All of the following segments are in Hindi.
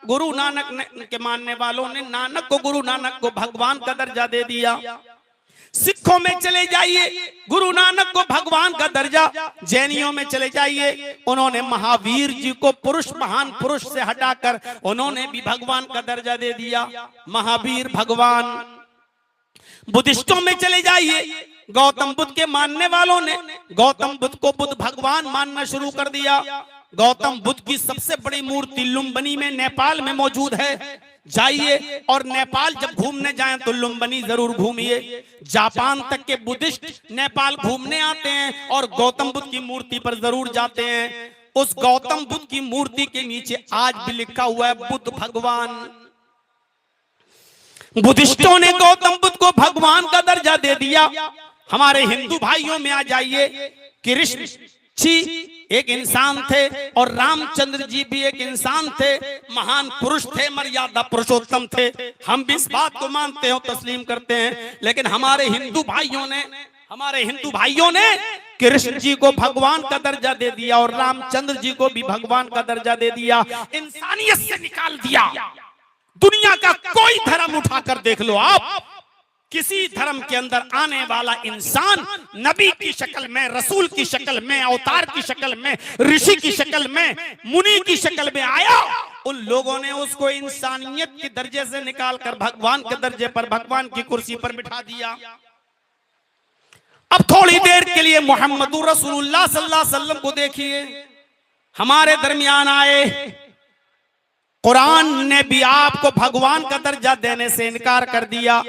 गुरु नानक के मानने वालों ने गुरु नानक को भगवान का दर्जा दे दिया। सिखों में चले जाइए, गुरु नानक को भगवान का दर्जा। जैनियों में चले जाइए, उन्होंने महावीर जी को महान पुरुष से हटाकर उन्होंने भी भगवान का दर्जा दे दिया, महावीर भगवान। बुद्धिस्टों में चले जाइए, गौतम बुद्ध के मानने वालों ने गौतम बुद्ध को बुद्ध भगवान मानना शुरू कर दिया। गौतम बुद्ध की सबसे बड़ी मूर्ति लुम्बिनी में नेपाल में मौजूद है। जाइए और नेपाल जब घूमने जाएं तो लुम्बिनी जरूर घूमिए। जापान तक के बुद्धिस्ट नेपाल घूमने आते हैं और गौतम बुद्ध की मूर्ति पर जरूर जाते हैं। उस गौतम बुद्ध की मूर्ति के नीचे आज भी लिखा हुआ है बुद्ध भगवान। बुद्धिस्टों ने गौतम बुद्ध को भगवान का दर्जा दे दिया। हमारे हिंदू भाइयों में आ जाइए, कृष्ण जी एक इंसान थे और रामचंद्र जी भी एक इंसान थे, महान पुरुष थे, मर्यादा पुरुषोत्तम थे। हम भी इस बात को मानते हो, तस्लीम करते हैं। लेकिन हमारे हिंदू भाइयों ने कृष्ण जी को भगवान का दर्जा दे दिया और रामचंद्र जी को भी भगवान का दर्जा दे दिया। इंसानियत से निकाल दिया। दुनिया का कोई धर्म उठाकर देख लो आप, किसी धर्म के अंदर आने वाला इंसान नबी की शक्ल में, रसूल की शक्ल में, अवतार की शक्ल में, ऋषि की शक्ल में, मुनि की शक्ल में आया, उन लोगों ने उसको इंसानियत के दर्जे से निकालकर भगवान के दर्जे पर, भगवान की कुर्सी पर बिठा दिया। अब थोड़ी देर के लिए मोहम्मदुर रसूलुल्लाह सल्लल्लाहु अलैहि वसल्लम को देखिए, हमारे दरमियान आए। कुरान ने भी आपको भगवान का दर्जा देने से इनकार कर दिया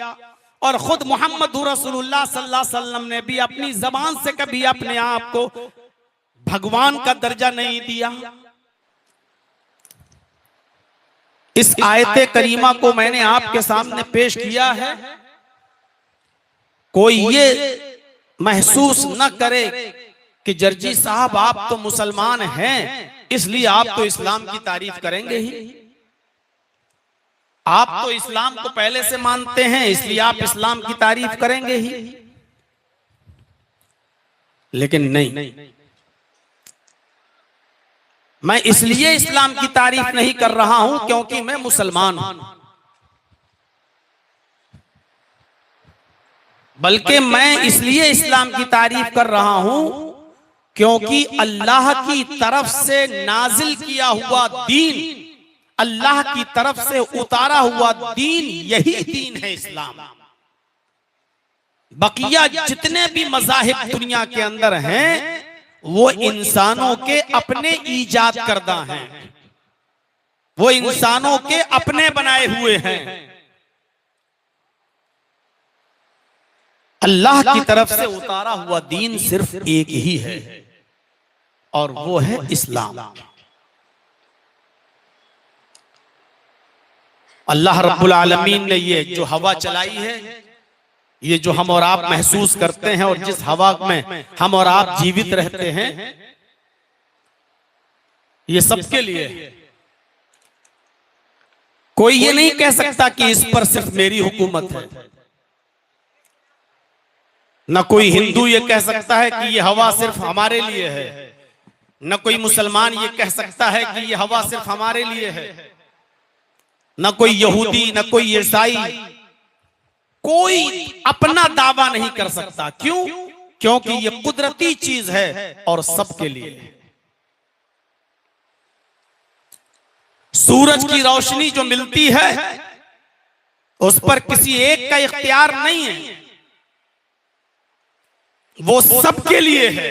और खुद मोहम्मद रसूलुल्लाह सल्लल्लाहु अलैहि वसल्लम ने भी अपनी जबान से कभी अपने आप को भगवान का दर्जा नहीं दिया। इस आयते करीमा को मैंने आपके सामने पेश किया है। कोई ये महसूस न करे कि जर्जी साहब आप तो मुसलमान हैं, इसलिए आप तो इस्लाम की तारीफ करेंगे ही, आप तो इस्लाम को पहले से मानते हैं इसलिए आप इस्लाम की तारीफ करेंगे ही। लेकिन नहीं, मैं इसलिए इस्लाम की तारीफ नहीं कर रहा हूं क्योंकि मैं मुसलमान हूं, बल्कि मैं इसलिए इस्लाम की तारीफ कर रहा हूं क्योंकि अल्लाह की तरफ से नाजिल किया हुआ दीन, अल्लाह की तरफ से उतारा हुआ दीन, यही दीन है इस्लाम। बकिया जितने भी मज़ाहिब दुनिया के अंदर हैं वो इंसानों के अपने ईजाद करदा हैं, वो इंसानों के अपने बनाए हुए हैं। अल्लाह की तरफ से उतारा हुआ दीन सिर्फ एक ही है और वो है इस्लाम। अल्लाह रब्बुल आलमीन ने ये जो हवा चलाई है, ये जो हम और आप महसूस करते हैं और जिस हवा में हम और आप जीवित रहते हैं, ये सबके लिए है। कोई ये नहीं कह सकता कि इस पर सिर्फ मेरी हुकूमत है। न कोई हिंदू ये कह सकता है कि ये हवा सिर्फ हमारे लिए है, न कोई मुसलमान ये कह सकता है कि ये हवा सिर्फ हमारे लिए है, न कोई यहूदी, न कोई ईसाई, कोई अपना दावा नहीं कर सकता। क्यों? क्योंकि ये कुदरती चीज है और सबके लिए। सूरज की रोशनी जो मिलती है उस पर किसी एक का इख्तियार नहीं है, वो सबके लिए है।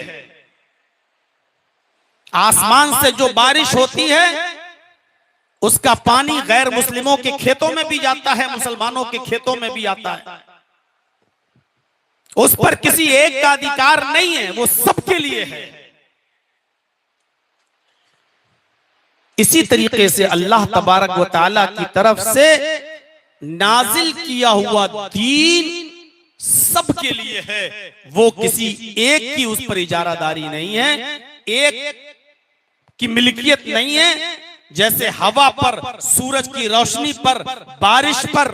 आसमान से जो बारिश होती है उसका पानी गैर मुस्लिमों के खेतों में भी जाता है, मुसलमानों के खेतों में भी आता है। उस पर किसी एक का अधिकार नहीं है, वो सबके लिए है। इसी तरीके से अल्लाह तबारक व तआला की तरफ से नाजिल किया हुआ दीन सबके लिए है, वो किसी एक की उस पर इजारादारी नहीं है, एक की मिल्कियत नहीं है। जैसे हवा पर, सूरज की रोशनी पर, बारिश पर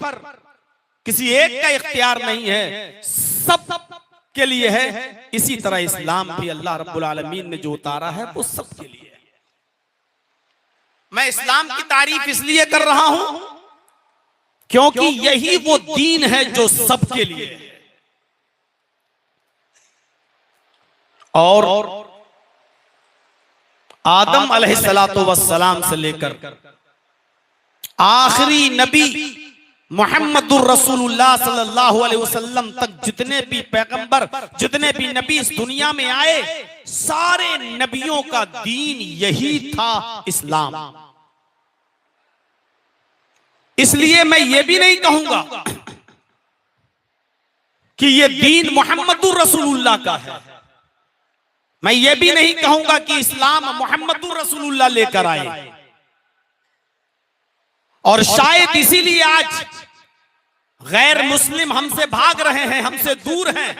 किसी एक का इख्तियार नहीं है, सब के लिए है। इसी तरह इस्लाम भी अल्लाह रब्बुल आलमीन ने जो उतारा है वो सबके लिए है। मैं इस्लाम की तारीफ इसलिए कर रहा हूं क्योंकि यही वो दीन है जो सबके लिए है। और आदम अलैहिस्सलातु वस्सलाम से लेकर आखिरी नबी मुहम्मदुर रसूलुल्लाह सल्लल्लाहु अलैहि वसल्लम तक जितने भी पैगंबर, जितने भी नबी इस दुनिया में आए, सारे नबियों का दीन यही था, इस्लाम। इसलिए मैं ये भी नहीं कहूंगा कि ये दीन मुहम्मदुर रसूलुल्लाह का है। मैं ये भी नहीं कहूंगा कि इस्लाम मुहम्मदुर रसूलुल्लाह लेकर आए। और शायद इसीलिए आज गैर मुस्लिम हमसे भाग रहे हैं, हमसे दूर हैं,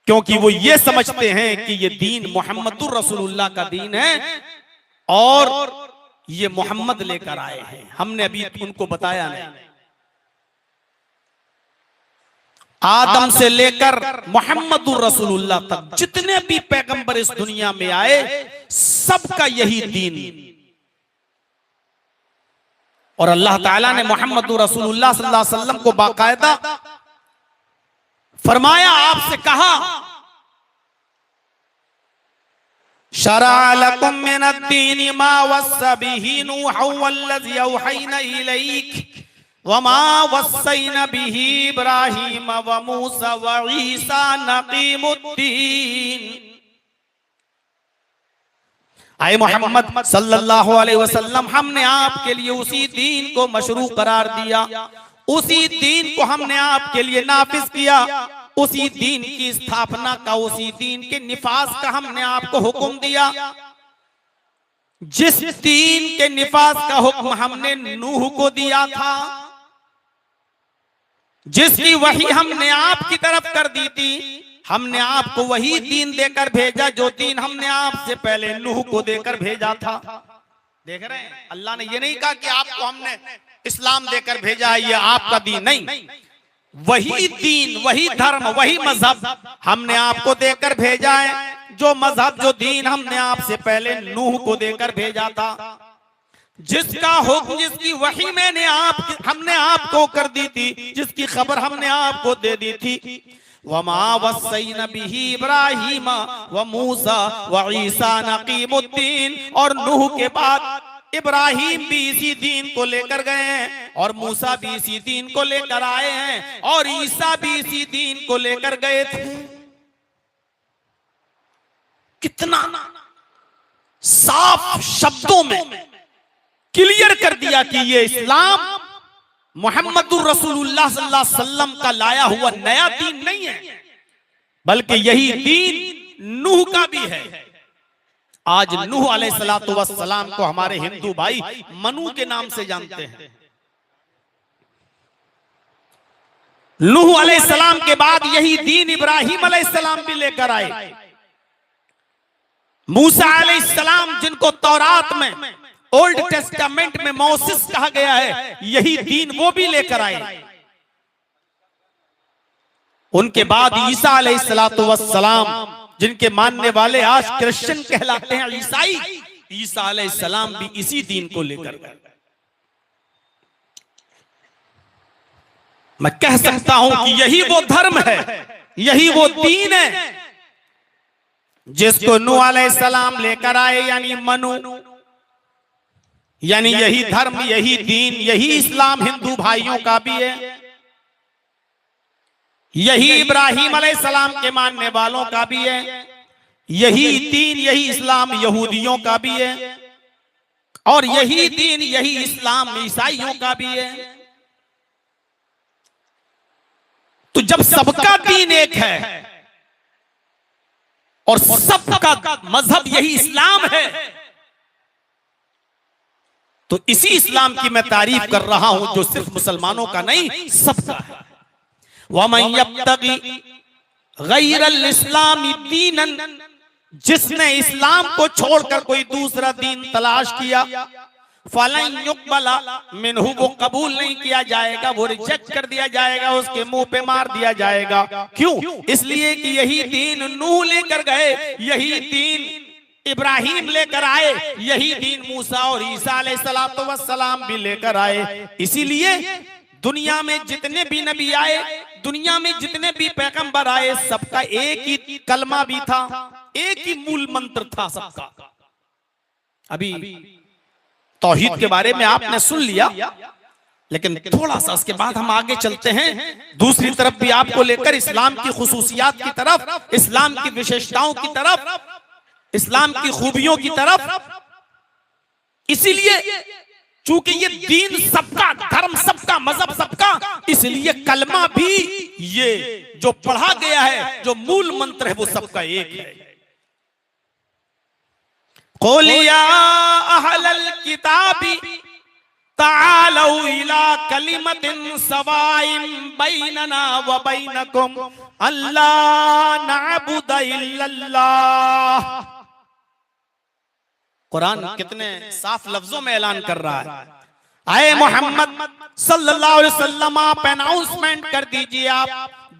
क्योंकि वो ये समझते हैं कि ये दीन मुहम्मदुर रसूलुल्लाह का दीन है और ये मोहम्मद लेकर आए हैं। हमने अभी उनको बताया नहीं। आदम से लेकर मोहम्मदुर रसूलुल्लाह तक जितने भी पैगंबर इस दुनिया में आए, सबका यही दीन। और अल्लाह ताला ने मोहम्मदुर रसूलुल्लाह सल्लल्लाहु अलैहि वसल्लम को बाकायदा फरमाया, आपसे कहा, शरा लकुम मिनद्दीन मा वस्सा बिही नूह वल्लज़ी औहैना इलैक वमा वस्सैना बिही इब्राहीम व मूसा व ईसा नक़ीमुद्दीन। आए मोहम्मद सल्लल्लाहु अलैहि वसल्लम, हमने आपके लिए उसी दीन को मशरू करार दिया, उसी दीन को हमने आपके लिए नाफिज किया, उसी दीन की स्थापना का, उसी दीन के निफाज का हमने आपको हुक्म दिया। जिस दीन के निफाज का हुक्म हमने नूह को दिया था, जिसकी वही हमने आपकी तरफ कर दी थी, हमने आपको वही दीन देकर भेजा जो दीन हमने आपसे पहले नूह को देकर भेजा था। देख रहे हैं, अल्लाह ने ये नहीं कहा कि आपको हमने इस्लाम देकर भेजा है, ये आपका दीन नहीं। वही दीन, वही धर्म, वही मजहब हमने आपको देकर भेजा है, जो मजहब, जो दीन हमने आपसे पहले नूह को देकर भेजा था, जिसका हुक्म, जिसकी वही हमने आपको कर दी थी, जिसकी खबर हमने आपको दे दी थी। वमा वस्सैना बिही इब्राहीम व मूसा व ईसा नक़ीमुद्दीन। और नूह के बाद इब्राहिम भी इसी दीन को लेकर गए हैं, और मूसा भी इसी दीन को लेकर आए हैं, और ईसा भी इसी दीन को लेकर गए थे। कितना साफ शब्दों में क्लियर कर दिया कि ये इस्लाम मुहम्मदुर रसूलुल्लाह सल्लल्लाहु अलैहि वसल्लम का लाया हुआ नया दीन नहीं है, बल्कि यही दीन नूह का भी है। आज नूह अलैहिस्सलातु वस्सलाम को हमारे हिंदू भाई मनु के नाम से जानते हैं। नूह अलैहिस्सलाम के बाद यही दीन इब्राहिम अलैहिस्सलाम भी लेकर आए। मूसा अलैहिस्सलाम, जिनको तौरात में, ओल्ड टेस्टामेंट में मोसेस कहा गया है, यही दीन वो भी लेकर आए। उनके बाद ईसा अलैहिस्सलातु वस्सलाम, जिनके मानने वाले आज क्रिश्चियन कहलाते हैं, ईसाई, ईसा अलैहिस्सलाम भी इसी दीन को लेकर गए। मैं कह सकता हूं कि यही वो धर्म है, यही वो दीन है जिसको नूह अलैहिस्सलाम लेकर आए, यानी मनु, यानी यही धर्म, यही दीन, यही इस्लाम हिंदू भाइयों का भी है, यही इब्राहिम अलैहिस्सलाम के मानने वालों का भी है, यही दीन, यही इस्लाम यहूदियों का भी है, और यही दीन, यही इस्लाम ईसाइयों का भी है। तो जब सबका दीन एक है और सबका मजहब यही इस्लाम है, तो इसी इस्लाम की मैं तारीफ कर रहा हूं जो सिर्फ मुसलमानों का नहीं, सबका है। वमन यब्तगी गैरल इस्लामी दीनन, जिसने इस्लाम को छोड़कर कोई दूसरा दीन तलाश किया, फलन युक़बला मिन्हु, वो कबूल नहीं किया जाएगा, वो रिजेक्ट कर दिया जाएगा, उसके मुंह पे मार दिया जाएगा। क्यों? इसलिए कि यही दीन नूह लेकर गए, यही दीन इब्राहिम लेकर आए, यही दीन मूसा और ईसा अलैहिस्सलाम भी लेकर आए। इसीलिए दुनिया में जितने भी नबी आए, दुनिया में जितने भी पैगंबर आए, सबका एक ही कलमा भी था, एक ही मूल मंत्र था सबका। अभी तौहीद के बारे में आपने सुन लिया, लेकिन थोड़ा सा उसके बाद हम आगे चलते हैं, दूसरी तरफ भी आपको लेकर इस्लाम की खुसूसियात की तरफ, इस्लाम की विशेषताओं की तरफ, इस्लाम की खूबियों की तरफ। इसीलिए चूंकि ये दीन सबका, धर्म सबका, मजहब सबका, इसलिए कलमा भी ये जो पढ़ा गया है, जो मूल मंत्र है, वो सबका एक है। क़ुल या अहलल किताबी तालौ इला कलिमतिन सवाइन बैनना व बैनकुम अल्ला नअबुद इल्लल्लाह। कुरान कितने साफ लफ्जों में ऐलान कर रहा है, आए मोहम्मद सल्लल्लाहु अलैहि वसल्लम, आप अनाउंसमेंट कर दीजिए, आप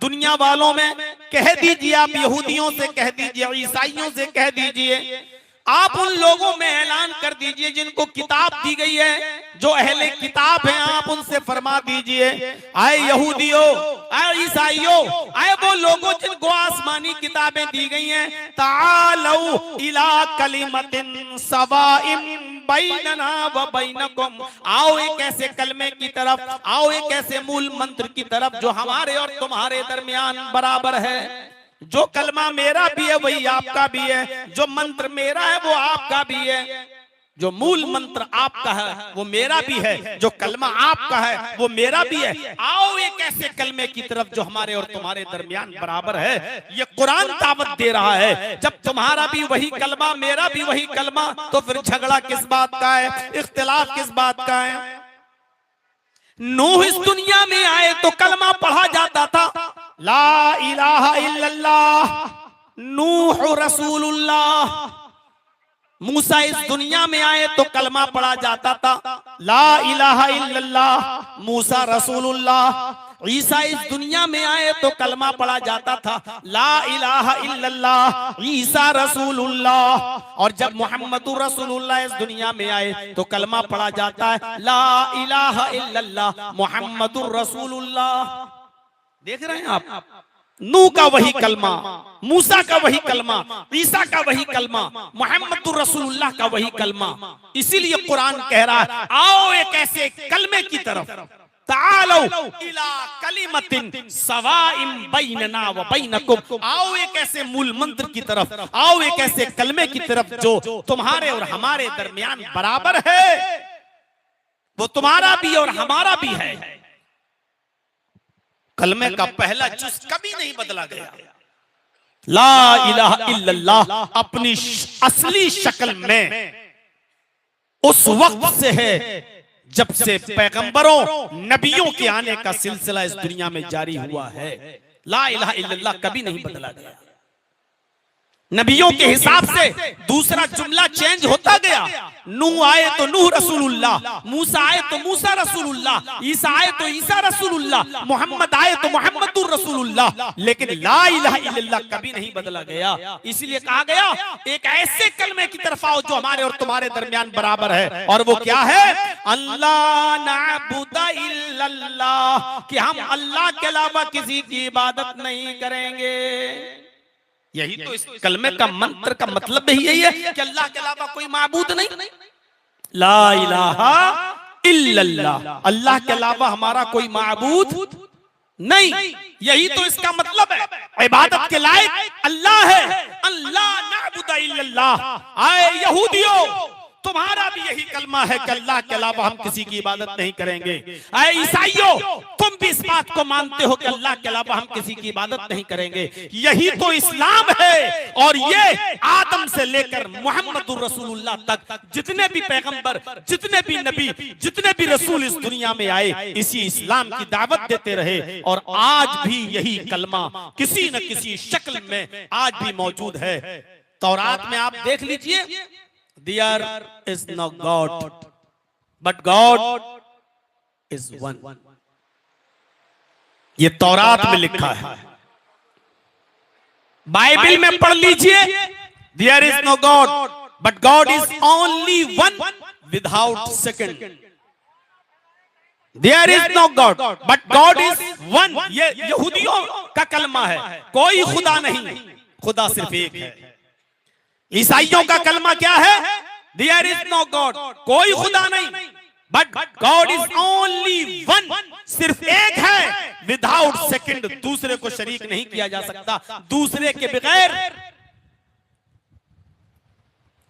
दुनिया वालों में कह दीजिए, आप यहूदियों से कह दीजिए, ईसाइयों से कह दीजिए, आप उन लोगों में ऐलान कर दीजिए जिनको किताब दी गई है, जो अहले किताब हैं, आप उनसे फरमा दीजिए, आए यहूदियों, आए ईसाइयों, आए वो लोगों जिनको आसमानी किताबें दी गई हैं, तालौ इला कलिमतिन सवाइन बैनना व बैनकुम, आओ एक ऐसे कलमे की तरफ, आओ एक ऐसे मूल मंत्र की तरफ जो हमारे और तुम्हारे दरमियान बराबर है। जो कलमा मेरा भी है वही आपका भी है, जो मंत्र मेरा है वो आपका भी है, जो मूल मंत्र आपका है वो मेरा भी है, जो कलमा आपका है वो मेरा भी है। आओ एक ऐसे कलमे की तरफ जो हमारे और तुम्हारे दरमियान बराबर है। ये कुरान दावत दे रहा है, जब तुम्हारा भी वही कलमा, मेरा भी वही कलमा, तो फिर झगड़ा किस बात का है, इख्तिलाफ किस बात का है। नूह इस दुनिया में आए तो कलमा पढ़ा जाता था, ला इलाहा इल्लल्लाह नूह रसूलुल्लाह। मूसा इस दुनिया में आए तो कलमा पढ़ा जाता था, ला इलाहा इल्लल्लाह मूसा रसूलुल्लाह। ईसा इस दुनिया में आए तो कलमा पढ़ा जाता था, ला इलाहा इल्लल्लाह ईसा रसूलुल्लाह। और जब मोहम्मदुर रसूलुल्लाह इस दुनिया में आए तो कलमा पढ़ा जाता है, ला इलाहा इल्लल्लाह मोहम्मदुर रसूलुल्लाह। देख रहे हैं आप, नूह का वही कलमा, मूसा का वही कलमा, ईसा का वही कलमा, मोहम्मदुर रसूलुल्लाह का वही कलमा। इसीलिए कुरान कह रहा है, आओ एक ऐसे कलमे की तरफ, तालौ इला कलिमतिन सवाइन बैनना व बैनकुम, आओ एक ऐसे मूल मंत्र की तरफ, आओ एक ऐसे कलमे की तरफ जो तुम्हारे और हमारे दरमियान बराबर है, वो तुम्हारा भी और हमारा भी है। कलमे का पहला जुज़ कभी नहीं बदला गया। ला इलाहा इल्लल्लाह अपनी असली शक्ल में उस वक्त से है जब से पैगंबरों, नबियों के आने का सिलसिला इस दुनिया में जारी हुआ है। ला इलाहा इल्लल्लाह कभी नहीं बदला गया। नबियों के हिसाब से दूसरा जुमला चेंज होता गया। नूह आए तो नूह रसूलुल्लाह, मूसा आए तो मूसा रसूलुल्लाह, ईसा आए तो ईसा रसूलुल्लाह, मोहम्मद आए तो मोहम्मदुर रसूलुल्लाह, लेकिन ला इलाहा इल्लल्लाह कभी नहीं बदला गया। इसलिए कहा गया एक ऐसे कलमे की तरफ आओ जो हमारे और तुम्हारे दरमियान बराबर है, और वो क्या है, अल्लाह नअबुदा इल्लल्लाह, कि हम अल्लाह के अलावा किसी की इबादत नहीं करेंगे। यही तो इस कलमे का मंत्र का मतलब भी यही है कि अल्लाह के अलावा कोई माबूद नहीं। ला इलाहा इल्लल्लाह, अल्लाह के अलावा हमारा कोई माबूद नहीं। यही तो इसका मतलब है, इबादत के लायक अल्लाह है। अल्लाह नअबुदा इल्लल्लाह। आए यहूदियों, तुम्हारा भी यही कलमा है कि अल्लाह के अलावा हम किसी की इबादत नहीं करेंगे। ऐ ईसाइयों, तुम भी इस बात को मानते हो कि अल्लाह के अलावा हम किसी की इबादत नहीं करेंगे। यही तो इस्लाम है। और ये आदम से लेकर मोहम्मदुर रसूलुल्लाह तक जितने भी पैगंबर, जितने भी नबी, जितने भी रसूल इस दुनिया में आए, इसी इस्लाम की दावत देते रहे। और आज भी यही कलमा किसी न किसी शक्ल में आज भी मौजूद है। तौरात में आप देख लीजिए, There is no God, but God is one. ये तौरात में लिखा है। बाइबल में पढ़ लीजिए, There is no God, but God is only one without second. There is no God, but God is one. ये यहूदियों का कलमा है, कोई खुदा नहीं, खुदा सिर्फ एक है। ईसाइयों का कलमा क्या है? There is no God, कोई खुदा नहीं, but God is only one, सिर्फ एक है, without second, दूसरे को शरीक नहीं किया जा सकता, दूसरे के बगैर।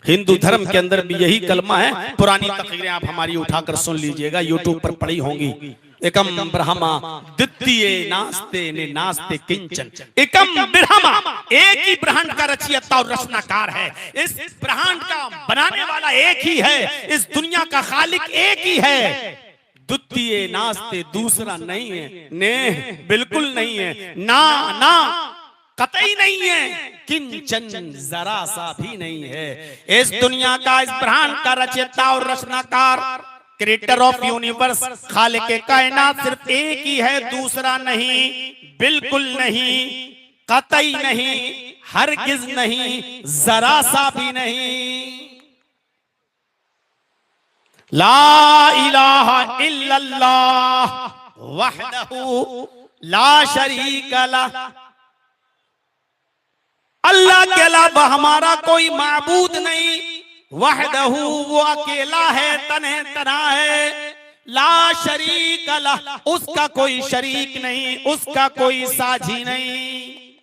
हिंदू धर्म के अंदर भी यही कलमा है। पुरानी तकरीरें आप हमारी उठाकर सुन लीजिएगा, यूट्यूब पर पड़ी होंगी। एकम ब्रह्मा द्वितीय नास्ते ने नास्ते किंचन, एकम ब्रह्मा, एक ही ब्रह्मांड का रचयिता और रचनाकार है। इस ब्रह्मांड का बनाने वाला एक ही है, इस दुनिया का खालिक एक ही है। द्वितीय नास्ते, दूसरा नहीं है, ने बिल्कुल नहीं है, ना ना कतई नहीं है, किंचन जरा सा भी नहीं है। इस दुनिया का, इस ब्रह्मांड का रचयिता और रचनाकार, क्रिएटर ऑफ यूनिवर्स, खालिक कायनात सिर्फ एक ही है, दूसरा नहीं, बिल्कुल नहीं, कतई नहीं, हरगिज नहीं, जरा सा भी नहीं। ला इलाहा इल्लल्लाह वहदहू ला शरीका लह, अल्लाह के अलावा हमारा कोई माबूद नहीं। वहदहू, वो अकेला है, तन्हे तन्हा है। ला शरीक लह, उसका कोई शरीक नहीं, उसका कोई साझी नहीं।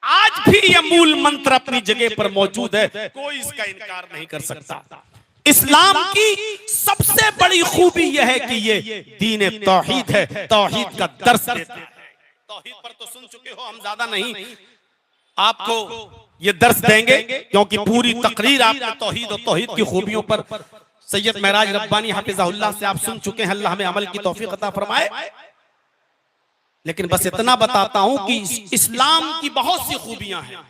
आज भी ये मूल मंत्र अपनी जगह पर मौजूद है, कोई इसका इनकार नहीं कर सकता। इस्लाम की सबसे बड़ी खूबी यह है कि ये दीन तौहीद है, तौहीद का दर्स देता है। तौहीद पर तो सुन चुके हो, हम ज्यादा नहीं आपको ये दर्स देंगे, क्योंकि पूरी तकरीर आपने तौहीद और तौहीद की खूबियों पर सैयद महराज रब्बानी हाफिज़हुल्लाह से आप सुन चुके हैं। अल्लाह हमें अमल की तौफीक अता फरमाए। लेकिन बस इतना बताता हूं कि इस्लाम की बहुत सी खूबियां हैं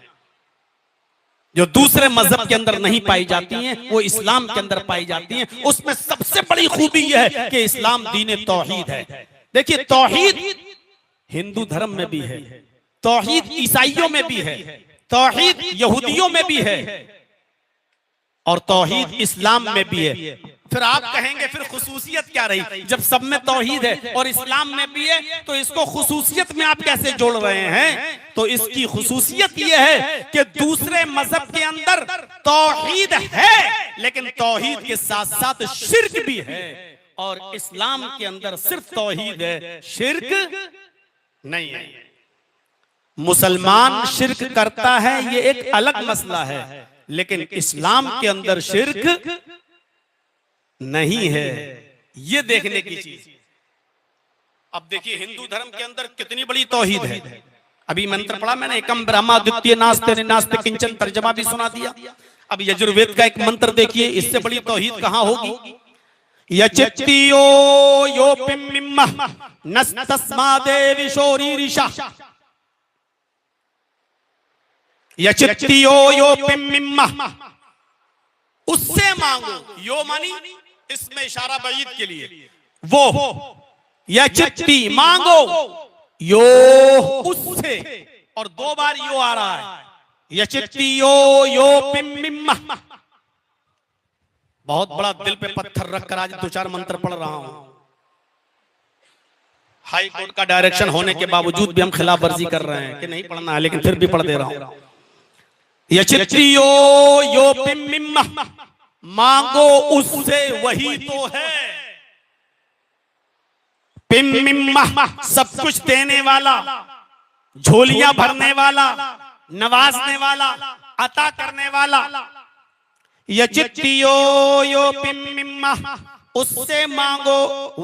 जो दूसरे मजहब के अंदर नहीं पाई जाती हैं, वो इस्लाम के अंदर पाई जाती हैं। उसमें सबसे बड़ी खूबी यह है कि इस्लाम दीन तौहीद है। देखिए, तौहीद हिंदू धर्म में भी है, तौहीद ईसाइयों में भी है, तौहीद यहूदियों में भी है, और तौहीद इस्लाम में भी है। फिर आप कहेंगे फिर खुसूसियत क्या रही? जब सब में तौहीद है और इस्लाम में भी है, तो इसको खुसूसियत में आप कैसे जोड़ रहे हैं? तो इसकी खुसूसियत यह है कि दूसरे मजहब के अंदर तौहीद है, लेकिन तौहीद के साथ साथ शिर्क भी है, और इस्लाम के अंदर सिर्फ तौहीद है, शिर्क नहीं है। मुसलमान शिर्क करता है, ये एक अलग मसला है, लेकिन इस्लाम के अंदर शिर्क नहीं है, ये देखने की चीज। अब देखिए, हिंदू धर्म के अंदर कितनी बड़ी तौहीद है। अभी मंत्र पढ़ा मैंने, एकम ब्रह्मा द्वितीय नास्ते नास्ते किंचन, तर्जमा भी सुना दिया। अब यजुर्वेद का एक मंत्र देखिए, इससे बड़ी तौहीद कहां होगी? यचित्तियो यो पिम्मिम्मा नस्तस्मादे शोरीरिशा, यचित्तियो यो पिम्मिम्मा, उससे मांगो। यो मानी इसमें इशारा बईद के लिए, वो यचित्ती मांगो, यो उससे, और दो बार यो आ रहा है, यचित्तियो यो पिम्मिम्मा। बहुत बड़ा दिल पे पत्थर रखकर आज 2-4 मंत्र पढ़ रहा हूं। हाई कोर्ट का डायरेक्शन होने के बावजूद भी हम खिलाफ वर्जी कर रहे हैं कि नहीं पढ़ना है, लेकिन फिर भी पढ़ दे रहा हूं। यचित्तियो यो पिम्मिम्मा, मांगो उससे, वही तो है पिम्मिम्मा, सब कुछ देने वाला, झोलियां भरने वाला, नवाजने वाला, अता करने वाला। यचित्तियो यो पिम्मिम्मा, उससे मांगो,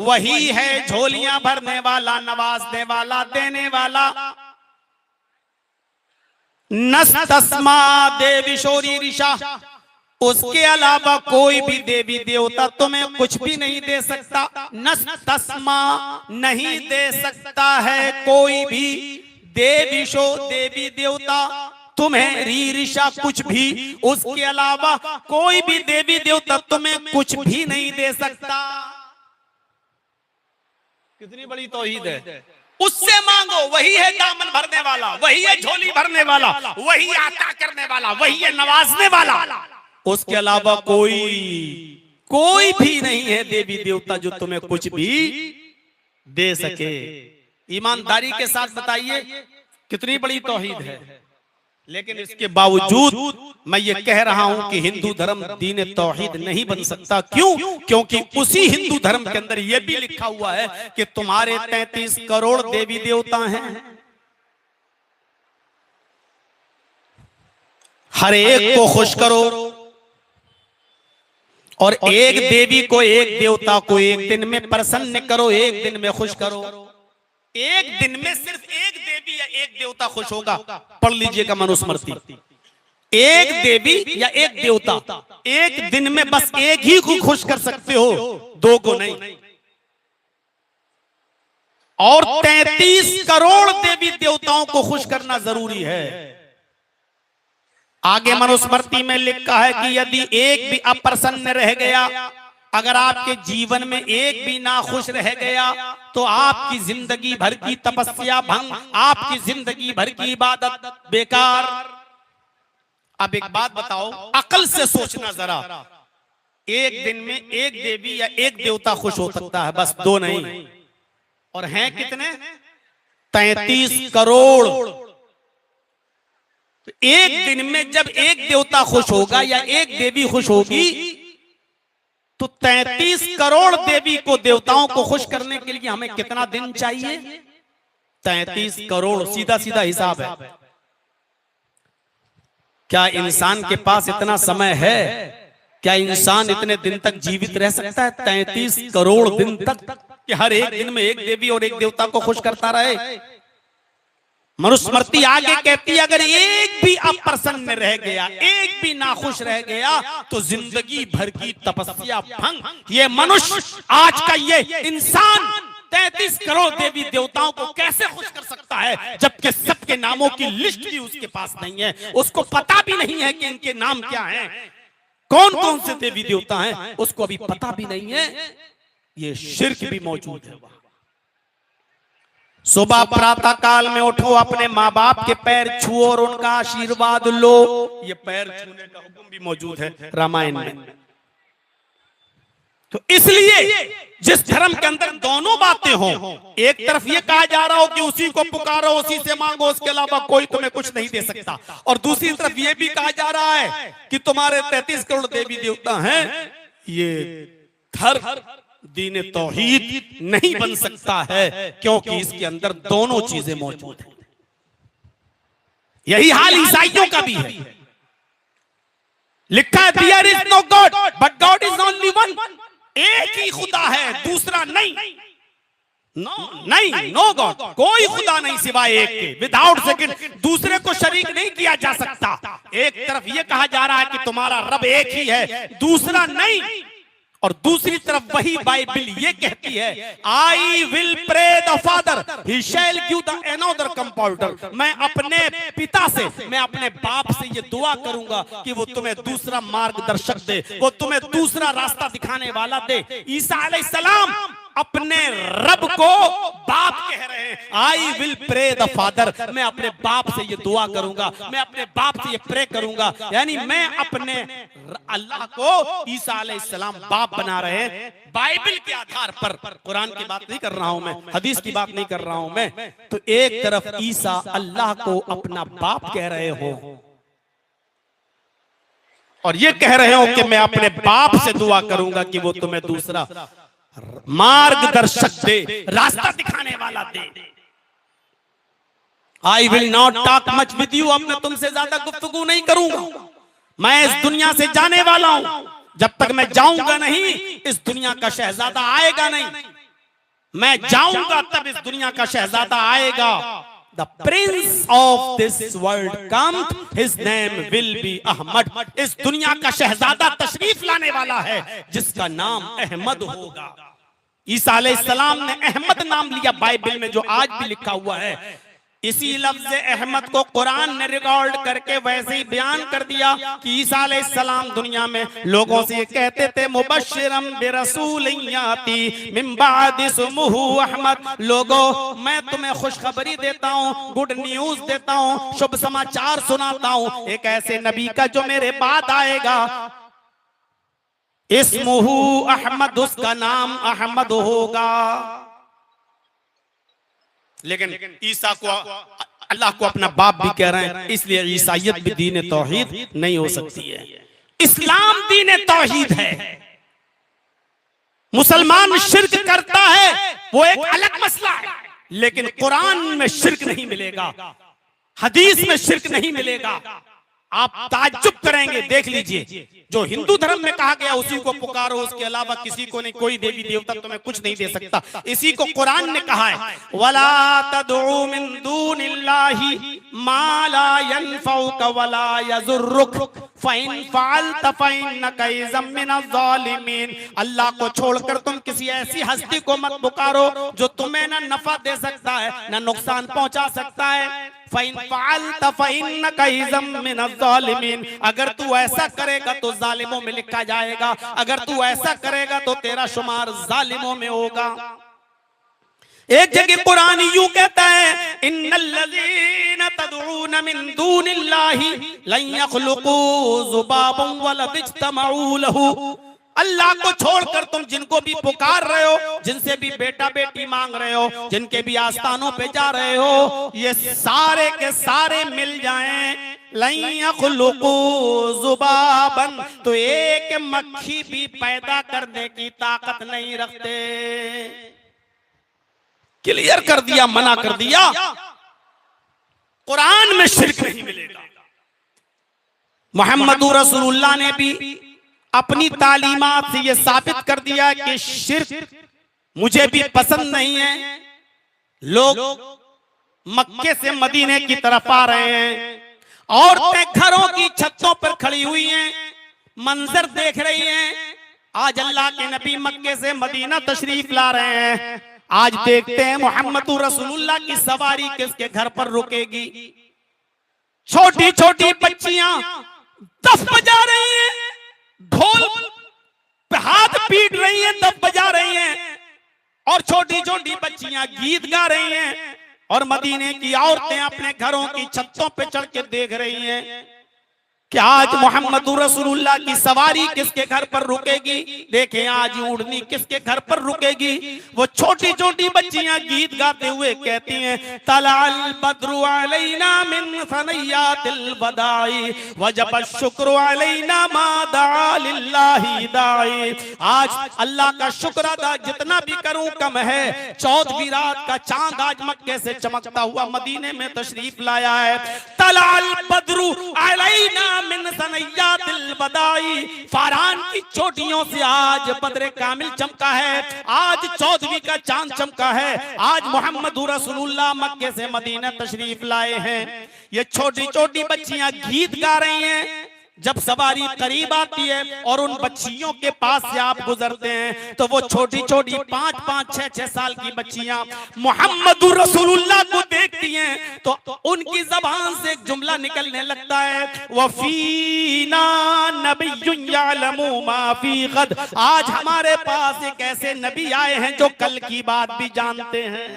वही है झोलियां भरने वाला, नवाजने वाला, देने वाला। नस्तस्मा देवी शोरीरिशा, उसके अलावा कोई भी देवी देवता तुम्हें कुछ भी नहीं दे सकता। नस्तस्मा, नहीं दे सकता है कोई भी देवी देवता तुम्हें, रीरिशा कुछ भी, उसके अलावा कोई भी देवी देवता तुम्हें कुछ भी नहीं दे सकता। कितनी बड़ी तौहीद है। उससे मांगो, वही है दामन भरने वाला, वही है झोली भरने वाला, वही आता करने वाला, वही है नवाजने वाला। उसके अलावा कोई भी नहीं है देवी देवता जो तुम्हें कुछ भी दे सके। ईमानदारी के साथ बताइए कितनी बड़ी तौहीद है। लेकिन इसके बावजूद मैं ये कह रहा हूं कि हिंदू धर्म दीन तौहीद नहीं बन सकता। क्यों? क्योंकि उसी हिंदू धर्म के अंदर यह भी लिखा हुआ है कि तुम्हारे 33 करोड़ देवी देवता हैं, हर एक को खुश करो, और एक देवी को, एक देवता को एक दिन में प्रसन्न करो, एक दिन में खुश करो। एक दिन में सिर्फ एक देवी या एक देवता खुश होगा। पढ़ लीजिएगा मनुस्मृति। एक देवी या एक देवता एक दिन में बस एक ही को खुश कर सकते हो, दो को नहीं। और 33 करोड़ देवी देवताओं को खुश करना जरूरी है। आगे मनुस्मृति में लिखा है कि यदि एक भी अप्रसन्न रह गया, अगर आपके जीवन में एक भी ना खुश रह गया, तो आपकी जिंदगी भर की तपस्या भंग, आपकी जिंदगी भर की इबादत बेकार। अब एक बात बताओ, अकल से सोचना जरा, एक दिन में एक देवी या एक देवता खुश हो सकता है, बस दो नहीं। और हैं कितने? 33 करोड़। तो एक दिन में जब एक देवता खुश होगा या एक देवी खुश होगी, तो 33 करोड़ देवी को, देवताओं को खुश करने के लिए हमें कितना दिन चाहिए? 33 करोड़। सीधा सीधा हिसाब है। क्या इंसान के पास इतना समय है? क्या इंसान इतने दिन तक जीवित रह सकता है? 33 करोड़ दिन तक कि हर एक दिन में एक देवी और एक देवता को खुश करता रहे? मनुस्मृति आगे कहती है अगर एक भी अप्रसन्न रह गया, एक भी नाखुश रह गया, तो जिंदगी भर की तपस्या भंग। ये मनुष्य, आज का ये इंसान 33 करोड़ देवी देवताओं को कैसे खुश कर सकता है, जबकि सबके नामों की लिस्ट भी उसके पास नहीं है। उसको पता भी नहीं है कि इनके नाम क्या हैं, कौन कौन से देवी देवता हैं, उसको अभी पता भी नहीं है। ये शिर्क भी मौजूद है। सुबह प्रातः काल में उठो, अपने माँ बाप के पैर छुओ और उनका आशीर्वाद लो। ये पैर छूने का हुक्म भी मौजूद है रामायण में। तो इसलिए जिस धर्म के अंदर दोनों बातें हों, एक तरफ ये कहा जा रहा हो कि उसी को पुकारो, उसी से मांगो, उसके अलावा कोई तुम्हें कुछ नहीं दे सकता, और दूसरी तरफ ये भी कहा जा रहा है कि तुम्हारे 33 करोड़ देवी देवता हैं, ये धर्म दीन तौहीद नहीं बन सकता है, क्योंकि इसके अंदर दोनों चीजें मौजूद हैं। यही हाल ईसाइयों का भी है। लिखा है there is no god but god is only one. एक ही खुदा है, दूसरा नहीं। नहीं, नो गॉड, कोई खुदा नहीं सिवाय एक के, विदाउट सेकंड। दूसरे को शरीक नहीं किया जा सकता। एक तरफ यह कहा जा रहा है कि तुम्हारा रब एक ही है, दूसरा नहीं, और दूसरी तरफ वही बाइबल ये कहती है I will pray the father he shall give the another compounder. मैं अपने पिता से, मैं अपने बाप से ये दुआ करूंगा कि वो तुम्हें दूसरा मार्गदर्शक दे, वो तुम्हें दूसरा रास्ता दिखाने वाला दे। ईसा अलैहिस्सलाम अपने रब को बाप कह रहे हैं, I will pray the father. मैं अपने बाप से ये दुआ करूंगा, मैं अपने बाप से ये प्रे करूंगा। यानी मैं अपने अल्लाह को ईसा अलैहिस्सलाम बाप बना रहे हैं बाइबल के आधार पर। कुरान की बात नहीं कर रहा हूं मैं, हदीस की बात नहीं कर रहा हूं मैं। तो एक तरफ ईसा अल्लाह को अपना बाप कह रहे हो, और ये कह रहे हो कि मैं अपने बाप से दुआ करूंगा कि वो तुम्हें दूसरा मार्गदर्शक दे, रास्ता दिखाने वाला दे। I will not talk much with you. अब मैं तुमसे ज्यादा गुफ्तगू नहीं करूंगा, मैं इस दुनिया से जाने वाला हूं। जब तक मैं जाऊंगा नहीं, इस दुनिया का शहजादा आएगा नहीं। मैं जाऊंगा तब इस दुनिया का शहजादा आएगा। The prince of this world comes, his name will be Ahmad. इस दुनिया का शहजादा तशरीफ लाने वाला है जिसका नाम अहमद होगा। ईसा अलैहिस्सलाम ने अहमद नाम लिया बाइबल में, जो आज भी लिखा हुआ है। इसी लफ्ज अहमद को कुरान ने रिकॉर्ड करके वैसे ही बयान कर दिया कि ईसा अलैहिस्सलाम दुनिया में लोगों से ये कहते थे मुबश्शिरम बिरसूलिन याती मिन बाद इस्मुहु अहमद, लोगों मैं तुम्हें खुशखबरी देता हूँ, गुड न्यूज देता हूँ, शुभ समाचार सुनाता हूँ एक ऐसे नबी का जो मेरे बाद आएगा, इस्मुहु अहमद, उसका नाम अहमद होगा। लेकिन ईसा को अल्लाह को अपना बाप भी कह रहे हैं, इसलिए ईसाइयत भी दीन तौहीद नहीं हो सकती है। इस्लाम दीन तौहीद है। मुसलमान शिर्क करता है वो एक अलग मसला है, लेकिन कुरान में शिर्क नहीं मिलेगा, हदीस में शिर्क नहीं मिलेगा। आप ताज्जुब करेंगे, देख लीजिए जो हिंदू धर्म में कहा गया उसी को पुकारो, उसके अलावा किसी को नहीं, कोई देवी देवता तुम्हें कुछ नहीं दे सकता, इसी को कुरान ने कहा है वला तदउ मिन दूनिल्लाहि मा ला यनफउक वला यजुर्रुक फइन फअलत फइन्नका इज़म मिनज़ ज़ालिमीन। अल्लाह को छोड़कर तुम किसी ऐसी हस्ती को मत पुकारो जो तुम्हें ना नफा दे सकता है ना नुकसान पहुंचा सकता है। अगर तू ऐसा करेगा तो जालिमों में लिखा जाएगा, अगर तू ऐसा करेगा तो तेरा शुमार जालिमों में होगा। एक जगह कुरान यूं कहता है इन्नल्लज़ीना तदऊन मिन दूनिल्लाहि लन यख़लुक़ू ज़ुबाबन वला इज्तमऊ लहू। अल्लाह को छोड़कर तुम जिनको भी पुकार रहे हो, जिनसे भी बेटा बेटी मांग रहे हो, जिनके भी आस्थानों पे जा रहे हो, ये सारे के सारे मिल जाएं लन यख़लुक़ू ज़ुबाबन, तो एक मक्खी भी पैदा करने की ताकत नहीं रखते। क्लियर कर दिया, मना कर दिया, कुरान में शिर्क नहीं मिलेगा। मोहम्मदुर रसूलुल्लाह ने भी अपनी तालीमात से ये साबित कर दिया कि शिर्क मुझे भी पसंद नहीं है। लोग मक्के से मदीने की तरफ आ रहे हैं, औरतें घरों की छतों पर खड़ी हुई हैं, मंजर देख रही हैं। आज अल्लाह के नबी मक्के से मदीना तशरीफ ला रहे हैं। आज देखते हैं मोहम्मदुर रसूलुल्लाह की सवारी किसके घर पर रुकेगी। छोटी छोटी बच्चियां दफ बजा रही हैं, ढोल पे हाथ पीट रही हैं, दफ बजा रही हैं, और छोटी छोटी बच्चियां गीत गा रही हैं, और मदीने की औरतें अपने घरों की छतों पे चढ़ के देख रही हैं कि आज मोहम्मदुर रसूलुल्लाह की सवारी किसके घर पर रुकेगी। देखें आज ऊँटनी किसके घर पर रुकेगी। वो छोटी छोटी बच्चियां गीत गाते हुए कहती हैं तलाल बद्रु अलैना मिन सनयातिल बदाई वजब शुक्र अलैना मा दा लिल्लाहि दाई। आज अल्लाह का शुक्र अदा जितना भी करूं कम है। 14वीं रात का चांद आज मक्के से चमकता हुआ मदीने में तशरीफ लाया है। तलाल बद्रु अलैना मिन सनयातिल बदाई, फारान की चोटियों से आज बदरे कामिल चमका है। आज 14वीं का चांद चमका है। आज मोहम्मदुर रसूलुल्लाह मक्के से मदीना तशरीफ लाए हैं। ये छोटी छोटी बच्चियां गीत गा रही हैं। जब सवारी करीब आती है और उन बच्चियों के पास से आप गुजरते हैं तो वो छोटी छोटी 5-5, 6-6 साल की बच्चियां मोहम्मदुर रसूलुल्लाह को देखती हैं तो उनकी जबान से एक जुमला निकलने लगता है वफीना नबियुन यअलमु मा फी गद। आज हमारे पास एक ऐसे नबी आए हैं जो कल की बात भी जानते हैं।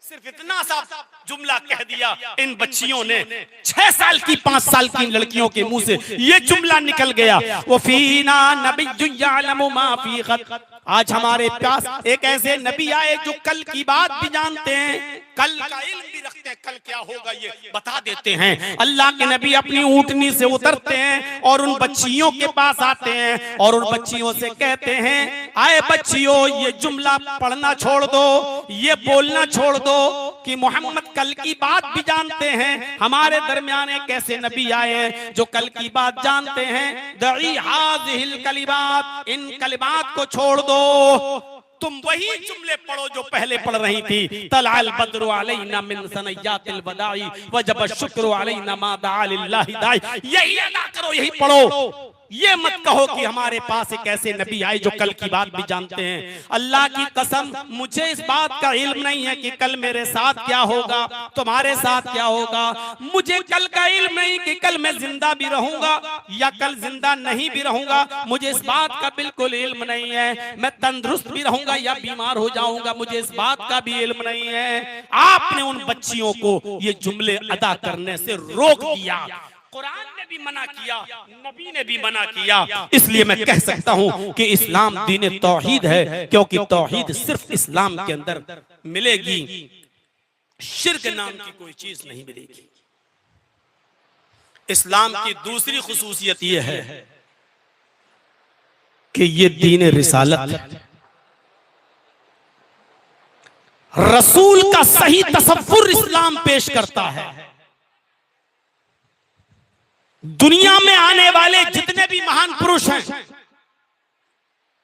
सिर्फ इतना सा जुमला कह दिया, इन बच्चियों ने 6 साल की 5 साल की लड़कियों के मुंह से ये जुमला निकल गया वो फीना नबियुन यअलमु मा फी गद। आज हमारे पास एक ऐसे नबी आए जो कल की बात भी जानते हैं, कल का इल्म भी रखते हैं, कल क्या होगा ये बता देते हैं। अल्लाह के नबी अपनी ऊँटनी से उतरते हैं और उन बच्चियों के पास आते हैं और उन बच्चियों से कहते हैं आए बच्चियों ये जुमला पढ़ना छोड़ दो, ये बोलना छोड़ दो कि मोहम्मद कल की बात भी जानते हैं। हमारे दरमियान एक ऐसे नबी आए हैं जो कल की बात जानते हैं। दई हाज़िहिल कलिमात, इन कलिमात को छोड़ दो, तुम वही जुमले पढ़ो जो पहले पढ़ रही थी। तलाल बद्रु अलैना मिन सनयातिल बदाई वजब शुक्र अलैना मा दा लिल्लाहि दाई। यही अदा करो, यही पढ़ो। ये मत कहो कि हमारे पास एक ऐसे नबी आए जो कल की बात भी जानते हैं। अल्लाह की कसम, मुझे इस बात का इल्म नहीं है कि कल मेरे साथ क्या होगा, तुम्हारे साथ क्या होगा। मुझे कल का इल्म नहीं कि कल मैं जिंदा भी रहूंगा या कल जिंदा नहीं भी रहूंगा। मुझे इस बात का बिल्कुल इल्म नहीं है मैं तंदुरुस्त भी रहूंगा या बीमार हो जाऊंगा। मुझे इस बात का भी इल्म नहीं है। आपने उन बच्चियों को ये जुमले अदा करने से रोक दिया। कुरान ने भी मना किया, नबी ने भी मना किया। इसलिए मैं कह सकता हूं कि इस्लाम दीन तौहीद है, क्योंकि तौहीद सिर्फ इस्लाम के अंदर मिलेगी, शिर्क नाम की कोई चीज नहीं मिलेगी। इस्लाम की दूसरी खुसूसियत यह है कि ये दीन रिसालत है। रसूल का सही तसव्वुर इस्लाम पेश करता है। दुनिया में आने वाले जितने भी महान पुरुष हैं,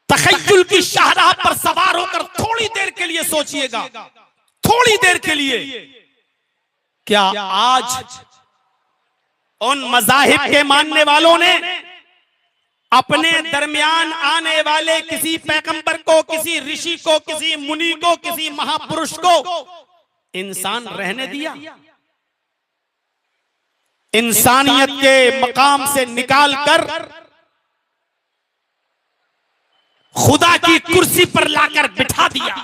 तखय्युल की शाहराह पर सवार होकर थोड़ी देर के लिए सोचिएगा, थोड़ी देर के लिए, क्या आज उन मज़ाहिब के मानने वालों ने अपने दरमियान आने वाले किसी पैगंबर को, किसी ऋषि को, किसी मुनि को, किसी महापुरुष को इंसान रहने दिया? इंसानियत के मकाम से निकालकर खुदा की कुर्सी पर लाकर बिठा दिया।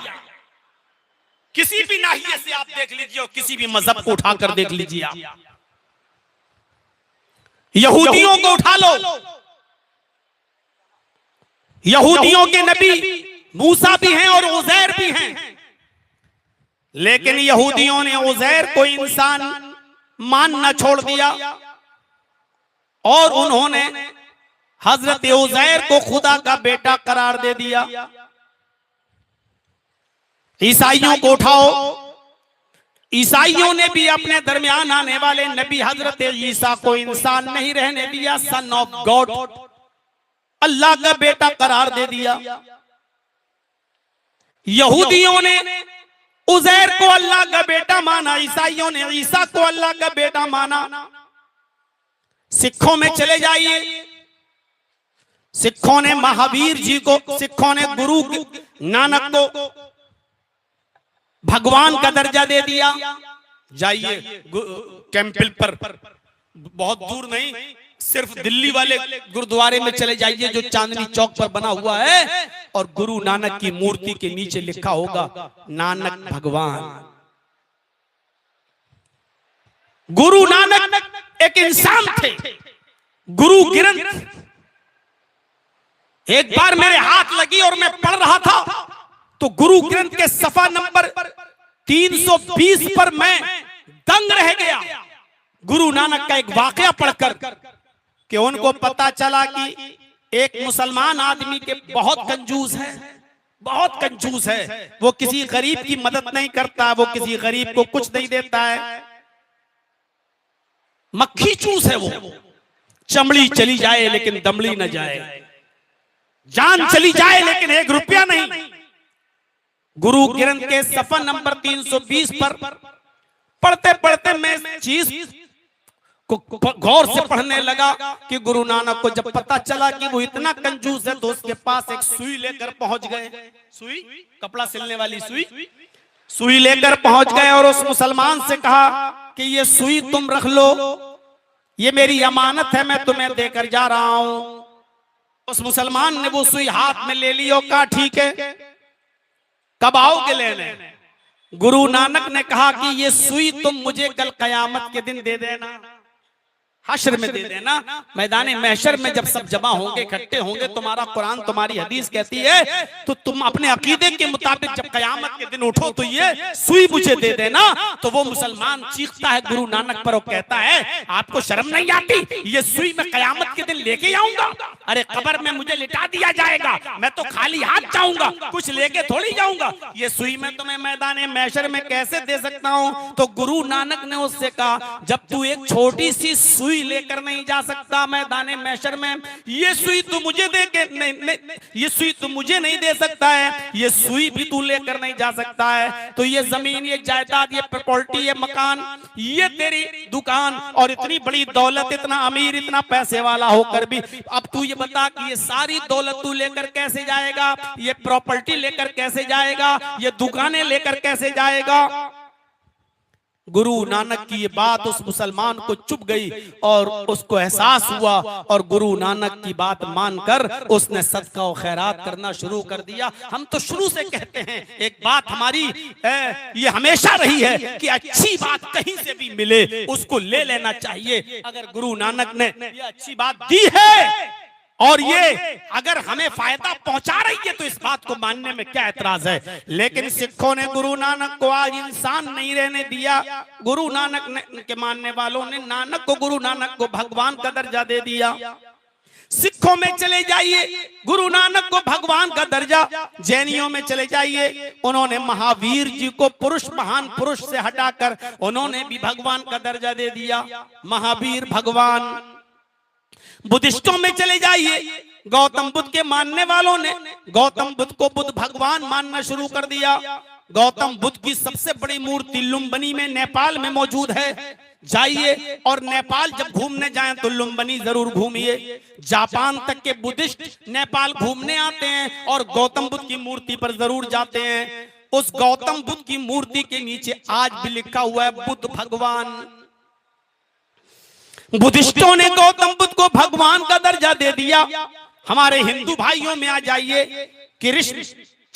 किसी भी नाहिए से आप देख लीजिए और किसी भी मजहब को उठाकर देख लीजिए आप। यहूदियों को उठा लो, यहूदियों के नबी मूसा भी हैं और उज़ैर भी हैं, लेकिन यहूदियों ने उज़ैर को इंसान मानना छोड़ दिया और उन्होंने हजरत उज़ैर को खुदा का बेटा करार दे दिया। ईसाइयों को उठाओ, ईसाइयों ने भी अपने दरमियान आने वाले नबी हजरत ईसा को इंसान नहीं रहने दिया, सन ऑफ गॉड, अल्लाह का बेटा करार दे दिया। यहूदियों ने उज़ैर को अल्लाह का बेटा माना, ईसाइयों ने ईसा को अल्लाह का बेटा माना। सिखों में चले जाइए, सिखों ने महावीर जी को, सिखों ने गुरु नानक को भगवान का दर्जा दे दिया। जाइए कैंपल पर, बहुत दूर नहीं, सिर्फ दिल्ली वाले गुरुद्वारे में चले जाइए जो चांदनी चौक पर बना हुआ है, और गुरु नानक की मूर्ति के नीचे लिखा होगा नानक भगवान। गुरु नानक एक इंसान थे, गुरु ग्रंथ। एक बार मेरे हाथ लगी और मैं पढ़ रहा था तो गुरु ग्रंथ के सफा नंबर 320 पर मैं दंग रह गया। गुरु नानक का एक वाकया पढ़कर कि उनको पता चला कि एक मुसलमान आदमी के बहुत कंजूस है, बहुत कंजूस है, वो किसी गरीब की मदद नहीं करता, वो किसी गरीब को कुछ नहीं देता है, मक्खी चूस है वो, चमड़ी चली जाए लेकिन दमड़ी न जाए, जान चली जाए लेकिन 1 रुपया नहीं। गुरु ग्रंथ के सफा नंबर 320 पर पढ़ते पढ़ते मैं चीज को गौर से पढ़ने लगा कि गुरु नानक को जब पता चला कि वो इतना कंजूस है तो उसके पास एक सुई लेकर पहुंच गए। सुई, कपड़ा सिलने वाली सुई, सुई लेकर पहुंच गए और उस मुसलमान से कहा कि ये सुई तुम रख लो, ये मेरी अमानत है, मैं तुम्हें देकर जा रहा हूं। उस मुसलमान ने वो सुई हाथ में ले ली और कहा ठीक है, कब आओगे लेने? गुरु नानक ने कहा कि ये सुई तुम मुझे कल कयामत के दिन दे देना, हश्र में दे देना। मैदान महशर में जब सब जमा होंगे, इकट्ठे होंगे, तुम्हारा कुरान तुम्हारी हदीस कहती है तो तुम अपने अकीदे के मुताबिक जब कयामत के दिन उठो तो ये सुई मुझे दे देना। तो वो मुसलमान चीखता है गुरु नानक पर और कहता है आपको शर्म नहीं आती, ये सुई मैं कयामत के दिन लेके आऊंगा? अरे कब्र में मुझे लिटा दिया जाएगा, मैं तो खाली हाथ जाऊंगा, कुछ लेके थोड़ी जाऊंगा, ये सुई मैं तुम्हें मैदान महशर में कैसे दे सकता हूं? तो गुरु नानक ने उससे कहा जब तू एक छोटी सी सुई सुई लेकर नहीं जा सकता मैदान महशर में, ये सुई तू मुझे दे के नहीं, ये सुई तू मुझे नहीं दे सकता है, ये सुई भी तू लेकर नहीं जा सकता है। तो ये जमीन, ये जायदाद, ये प्रॉपर्टी, ये मकान, ये तेरी दुकान, और इतनी बड़ी दौलत, इतना अमीर, इतना पैसे वाला होकर भी अब तू ये बता कि ये सारी दौलत तू लेकर कैसे जाएगा, ये प्रॉपर्टी लेकर कैसे जाएगा, ये दुकानें लेकर कैसे जाएगा। गुरु नानक की ये बात उस मुसलमान को चुभ गई और उसको एहसास हुआ, और गुरु नानक की बात मानकर उसने सदका और खैरात करना शुरू कर दिया। हम तो शुरू से कहते हैं, एक बात हमारी ये हमेशा रही है कि अच्छी बात कहीं से भी मिले उसको ले लेना चाहिए। अगर गुरु नानक ने ये अच्छी बात दी है और ये अगर हमें फायदा पहुंचा रही है तो इस बात को मानने में क्या एतराज है। लेकिन सिखों ने गुरु नानक को आज इंसान नहीं रहने दिया। गुरु नानक के मानने वालों ने नानक को, गुरु नानक को भगवान का दर्जा दे दिया। सिखों में चले जाइए, गुरु नानक को भगवान का दर्जा। जैनियों में चले जाइए, उन्होंने महावीर जी को पुरुष, महान पुरुष से हटाकर उन्होंने भी भगवान का दर्जा दे दिया, महावीर भगवान। बुद्धिस्टों में चले जाइए, गौतम बुद्ध के मानने वालों ने गौतम बुद्ध को बुद्ध भगवान मानना शुरू कर दिया। गौतम बुद्ध की सबसे बड़ी मूर्ति लुम्बिनी में, नेपाल में मौजूद है। जाइए और नेपाल जब घूमने जाएं तो लुम्बिनी जरूर घूमिए। जापान तक के बुद्धिस्ट नेपाल घूमने आते हैं और गौतम बुद्ध की मूर्ति पर जरूर जाते हैं। उस गौतम बुद्ध की मूर्ति के नीचे आज भी लिखा हुआ है बुद्ध भगवान। बुद्धिस्टों ने गौतम बुद्ध को भगवान का दर्जा दे दिया। हमारे हिंदू भाइयों में आ जाइए, कृष्ण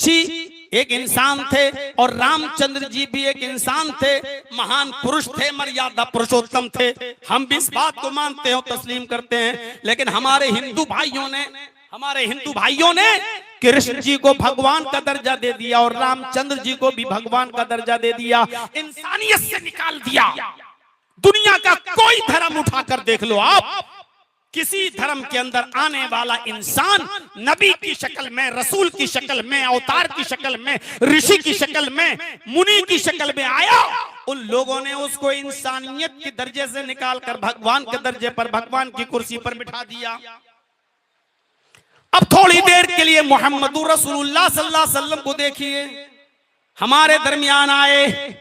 जी एक इंसान थे और रामचंद्र जी भी एक इंसान थे, महान पुरुष थे, मर्यादा पुरुषोत्तम थे। हम भी इस बात को मानते हो, तस्लीम करते हैं। लेकिन हमारे हिंदू भाइयों ने कृष्ण जी को भगवान का दर्जा दे दिया और रामचंद्र जी को भी भगवान का दर्जा दे दिया। इंसानियत से निकाल दिया। दुनिया का कोई धर्म उठाकर देख लो आप, किसी धर्म के अंदर आने वाला इंसान नबी की शक्ल में, रसूल की शक्ल में, अवतार की शक्ल में, ऋषि की शक्ल में, मुनि की शक्ल में आया, उन लोगों ने उसको इंसानियत के दर्जे से निकालकर भगवान के दर्जे पर, भगवान की कुर्सी पर बिठा दिया। अब थोड़ी देर के लिए मोहम्मदुर रसूलुल्लाह सल्लल्लाहु अलैहि वसल्लम को देखिए, हमारे दरमियान आए।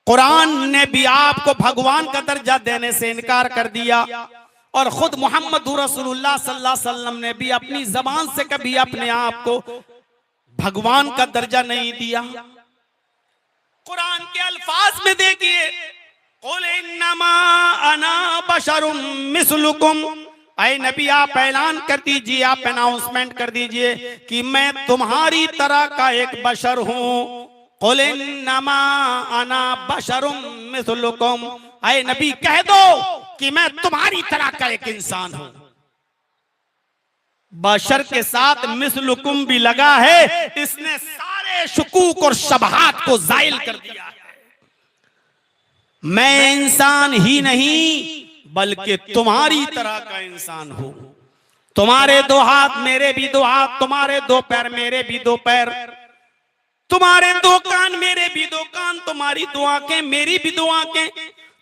कुरान ने भी आपको भगवान का दर्जा देने से इनकार कर दिया और खुद मोहम्मद रसूलुल्लाह सल्लल्लाहु अलैहि वसल्लम ने भी अपनी जबान से कभी अपने आप को भगवान का दर्जा नहीं दिया। कुरान के अल्फाज में देखिए, कुल इन्नमा अना बशरुम मिस्लुकुम, ऐ नबी आप ऐलान कर दीजिए, आप अनाउंसमेंट कर दीजिए कि मैं तुम्हारी तरह का एक बशर हूं। कुल इन्नमा अना बशरुम मिस्लुकुम, ऐ नबी कह दो कि मैं तुम्हारी तरह का एक इंसान हूं। बशर के साथ मिस्लुकुम भी लगा है, इसने सारे शुकूक और शबहात को जायल कर दिया है। मैं इंसान ही नहीं बल्कि तुम्हारी तरह का इंसान हूं। तुम्हारे दो हाथ मेरे भी दो हाथ, तुम्हारे दो पैर मेरे भी दो पैर, तुम्हारे दो कान मेरे भी दो कान, तुम्हारी दो आंखें मेरी भी दो आंखें।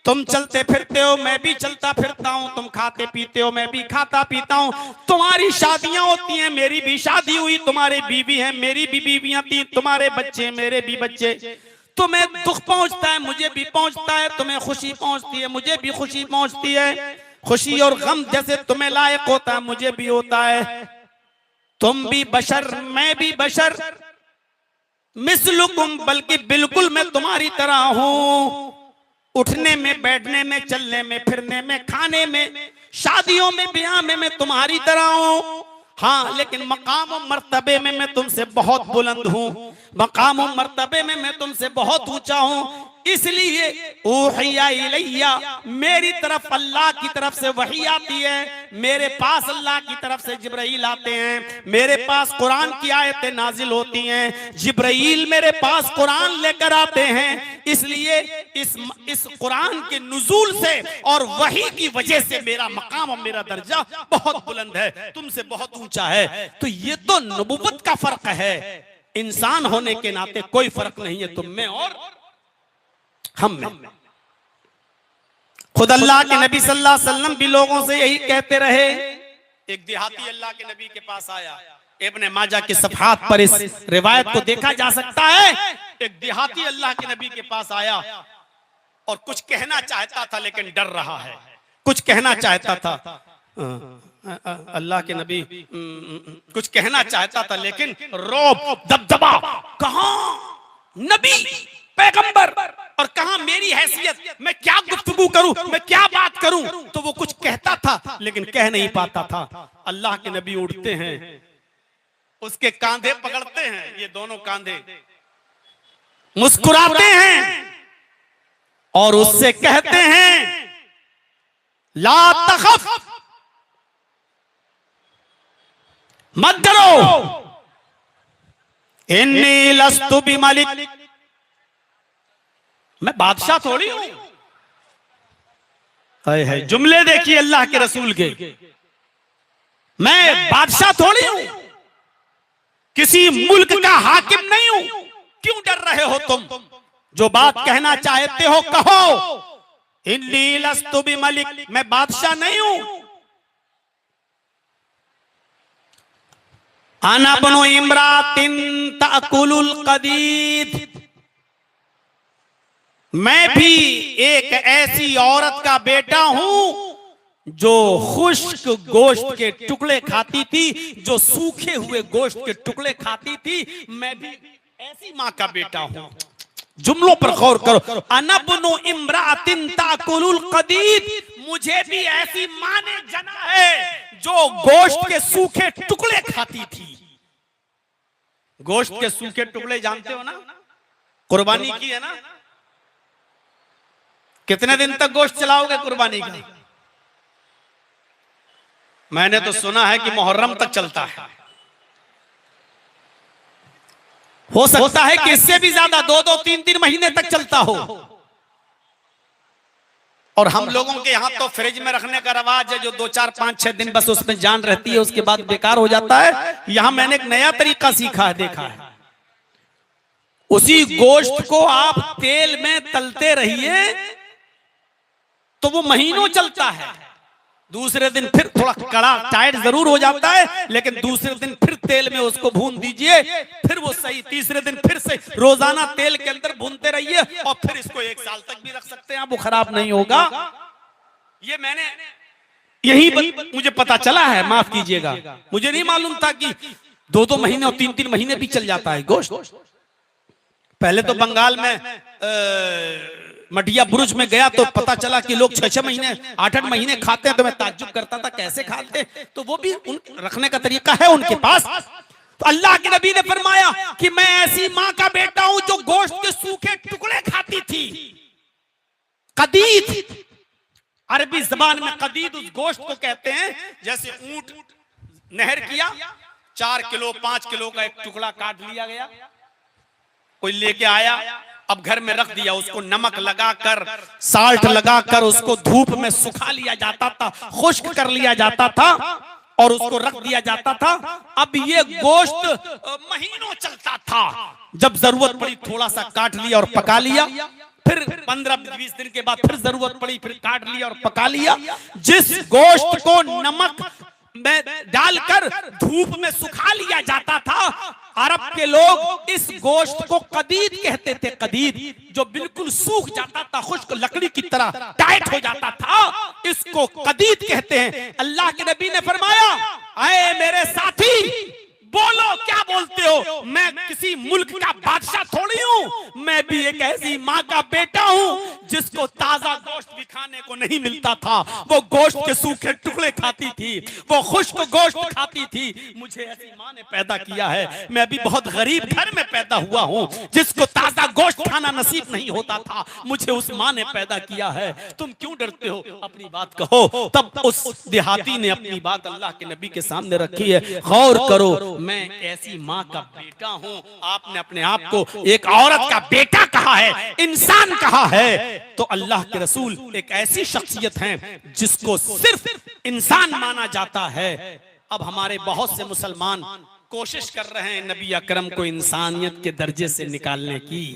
तुम चलते फिरते हो मैं भी चलता फिरता हूँ, तुम खाते पीते हो मैं भी खाता पीता हूँ, तुम्हारी शादियां होती हैं मेरी भी शादी हुई, तुम्हारे बीवी हैं मेरी भी बीवियां थी, तुम्हारे बच्चे मेरे भी बच्चे। तुम्हें दुख पहुंचता है मुझे भी पहुंचता है, तुम्हें खुशी पहुंचती है मुझे भी खुशी पहुंचती है। खुशी और गम जैसे तुम्हें लायक होता है मुझे भी होता है। तुम भी बशर मैं भी बशर, मिस्लुकुम बल्कि बिल्कुल मैं तुम्हारी तरह हूं। उठने में, बैठने में, चलने में, फिरने में, खाने में, शादियों में, ब्याह में मैं तुम्हारी तरह हूं। हाँ, लेकिन मकाम और मर्तबे में मैं तुमसे बहुत बुलंद हूं, मकाम और मर्तबे में मैं तुमसे बहुत ऊंचा हूं। इसलिए ऊहिया इलैया, मेरी तरफ अल्लाह की तरफ से वही आती है, मेरे पास अल्लाह की तरफ से जिब्राइल आते हैं, मेरे पास कुरान की आयतें नाजिल होती हैं, जिब्राइल मेरे पास कुरान लेकर आते हैं। इसलिए इस कुरान के नुज़ूल से और वही की वजह से मेरा मकाम और मेरा दर्जा बहुत बुलंद है, तुमसे बहुत ऊंचा है। तो ये तो नबुव्वत का फर्क है, इंसान होने के नाते कोई फर्क नहीं है तुम में और हम में। खुद अल्लाह के नबी सल्लल्लाहु अलैहि वसल्लम भी लोगों से यही कहते रहे। एक देहाती अल्लाह के नबी के पास आया, इब्ने माजा के सफ़हात पर इस रिवायत को देखा जा सकता है। एक देहाती अल्लाह के नबी के पास आया और कुछ कहना चाहता था लेकिन डर रहा है। कुछ कहना चाहता था अल्लाह के नबी, कुछ कहना चाहता था लेकिन रौब दबदबा, कहां नबी पैगंबर और कहां मेरी हैसियत, मैं क्या गुफ्तगू करूं, मैं क्या बात करूं। तो वो कुछ कहता था लेकिन कह नहीं पाता था। अल्लाह के नबी उठते हैं, उसके कांधे पकड़ते हैं, ये दोनों कांधे, मुस्कुराते हैं और उससे कहते हैं ला तखफ, मत डरो, इन्नी लस्तु बिमलिक, मैं बादशाह थोड़ी हूं। है जुमले देखिए अल्लाह के रसूल के, मैं बादशाह थोड़ी हूं, किसी मुल्क का हाकिम नहीं हूं। क्यों डर रहे हो तुम? जो बात कहना चाहते हो कहो। इन्नी लस्तु बिमलिक, मैं बादशाह नहीं हूं। अना बनु इमरातिन ताकुलुल कदीद, मैं भी एक ऐसी औरत का बेटा हूं जो खुश्क गोश्त के टुकड़े खाती थी, जो सूखे हुए गोश्त के टुकड़े खाती थी। मैं भी ऐसी मां का बेटा हूं। जुमलों पर गौर करो। अना बनु इमरातिन ताकुलुल कदीद, मुझे भी ऐसी मां ने जना है जो गोश्त के सूखे टुकड़े खाती थी। गोश्त के सूखे टुकड़े जानते हो ना, कुर्बानी की है ना। कितने दिन तक गोश्त चलाओगे कुर्बानी का? मैंने तो सुना है कि मुहर्रम तक चलता है। हो सकता है कि इससे भी ज्यादा 2-2, 3-3 महीने तक चलता हो। और हम लोगों के यहाँ तो फ्रिज में रखने का रवाज है, जो 2, 4, 5, 6 दिन बस उसमें जान रहती है, उसके बाद बेकार हो जाता है। यहां मैंने एक नया तरीका सीखा है, देखा है। उसी गोश्त को आप तेल में तलते रहिए तो वो महीनों चलता है। दूसरे दिन फिर थोड़ा कड़ा टाइट जरूर हो जाता है, लेकिन दूसरे दिन फिर तेल में उसको भून दीजिए, फिर वो सही। तीसरे दिन फिर से रोजाना तेल के अंदर भूनते रहिए और फिर इसको 1 साल तक भी रख सकते हैं आप, वो खराब नहीं होगा। ये मैंने मुझे पता चला है, माफ कीजिएगा, मुझे नहीं मालूम था कि 2-2 महीने और 3-3 महीने भी चल जाता है गोश्त। पहले तो बंगाल में मटिया बुरुज में गया तो पता चला कि लोग 6-6 महीने 8-8 महीने खाते हैं। तो मैं ताज्जुब करता था कैसे खाते हैं। तो वो भी रखने का तरीका है उनके पास। तो अल्लाह के नबी ने फरमाया कि मैं ऐसी मां का बेटा हूं जो गोश्त के सूखे टुकड़े खाती थी। कदीद, अरबी जबान में कदीद उस गोश्त को कहते हैं जैसे ऊंट नहर किया, 4 किलो 5 किलो का एक टुकड़ा काट लिया गया, कोई लेके आया, अब घर में रख दिया, उसको नमक लगाकर साल्ट लगाकर उसको धूप में सुखा लिया जाता था, खुश्क कर लिया जाता था और उसको रख दिया जाता था। अब ये गोश्त महीनों चलता था। जब जरूरत पड़ी थोड़ा सा काट लिया और पका लिया, फिर 15-20 दिन के बाद फिर जरूरत पड़ी, फिर काट लिया और पका लिया। जिस गोश्त को नमक में डालकर धूप में सुखा लिया जाता था, अरब के लोग इस गोश्त को कदीद कहते थे। कदीद जो बिल्कुल सूख जाता था, खुश्क लकड़ी की तरह टाइट हो जाता था, इसको कदीद कहते हैं। अल्लाह के नबी ने फरमाया, आए मेरे साथी, बोलो क्या बोलते हो? मैं किसी मुल्क का बादशाह थोड़ी हूं, मैं भी एक ऐसी मां का बेटा हूं जिसको ताजा गोश्त भी खाने को नहीं मिलता था। वो गोश्त के सूखे टुकड़े खाती थी, वो खुश्क गोश्त खाती थी। मुझे ऐसी मां ने पैदा किया है। मैं भी बहुत गरीब घर में पैदा हुआ हूं जिसको ताजा गोश्त खाना नसीब नहीं होता था, मुझे उस मां ने पैदा किया है। तुम क्यों डरते हो? अपनी बात कहो। तब उस देहाती ने अपनी बात अल्लाह के नबी के सामने रखी है। गौर करो, मैं ऐसी मां का बेटा हूं। आपने अपने आप को एक औरत का बेटा कहा है, इंसान कहा है। तो अल्लाह के रसूल एक ऐसी शख्सियत हैं जिसको सिर्फ इंसान माना जाता है। अब हमारे बहुत से मुसलमान कोशिश कर रहे हैं नबी अकरम को इंसानियत के दर्जे से निकालने की।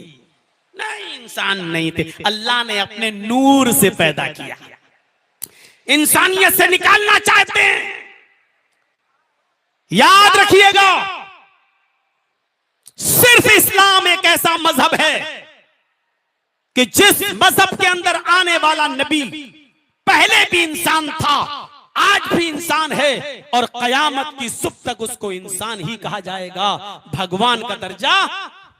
नहीं, इंसान नहीं थे, अल्लाह ने अपने नूर से पैदा किया। इंसानियत से निकालना चाहते हैं, याद रखिएगा, सिर्फ इस्लाम एक ऐसा मजहब है कि जिस मजहब के अंदर आने वाला नबी पहले भी इंसान था, आज भी इंसान है और कयामत की सुबह तक उसको इंसान ही कहा जाएगा। भगवान का दर्जा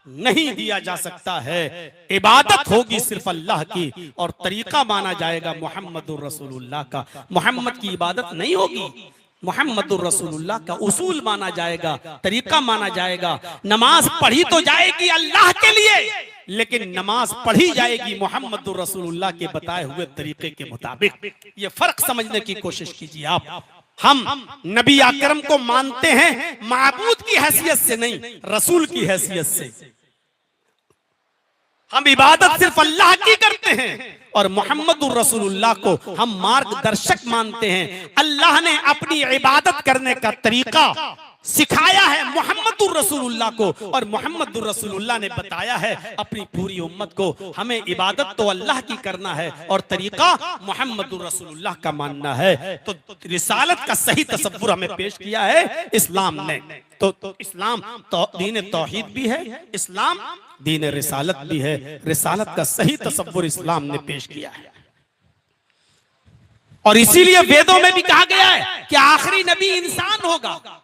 नहीं दिया जा सकता है। इबादत होगी सिर्फ अल्लाह की और तरीका माना जाएगा मोहम्मदुर रसूलुल्लाह का। मोहम्मद की इबादत नहीं होगी, मोहम्मदुर रसूलुल्लाह का उसूल माना जाएगा, तरीका माना जाएगा। नमाज पढ़ी तो जाएगी अल्लाह के लिए, लेकिन नमाज पढ़ी जाएगी मोहम्मदुर रसूलुल्लाह के बताए हुए तरीके के मुताबिक। ये फर्क समझने की कोशिश कीजिए आप। हम नबी अकरम को मानते हैं माबूद की हैसियत से नहीं, रसूल की हैसियत से। हम इबादत सिर्फ अल्लाह की करते हैं और मोहम्मदुर रसूलुल्लाह को हम मार्गदर्शक मानते हैं। अल्लाह ने अपनी इबादत करने का तरीका सिखाया है मोहम्मदुर रसूलुल्लाह को और मोहम्मदुर रसूलुल्लाह ने बताया है अपनी पूरी उम्मत को। हमें इबादत तो अल्लाह की करना है और तरीका मोहम्मदुर रसूलुल्लाह का मानना है। तो रिसालत का सही तसव्वुर हमें पेश किया है इस्लाम ने। तो इस्लाम तो दीन तौहीद भी है, इस्लाम दीन रिसालत भी है। रिसालत का सही तसव्वुर इस्लाम ने पेश किया है और इसीलिए वेदों में भी कहा गया है कि आखिरी नबी इंसान होगा।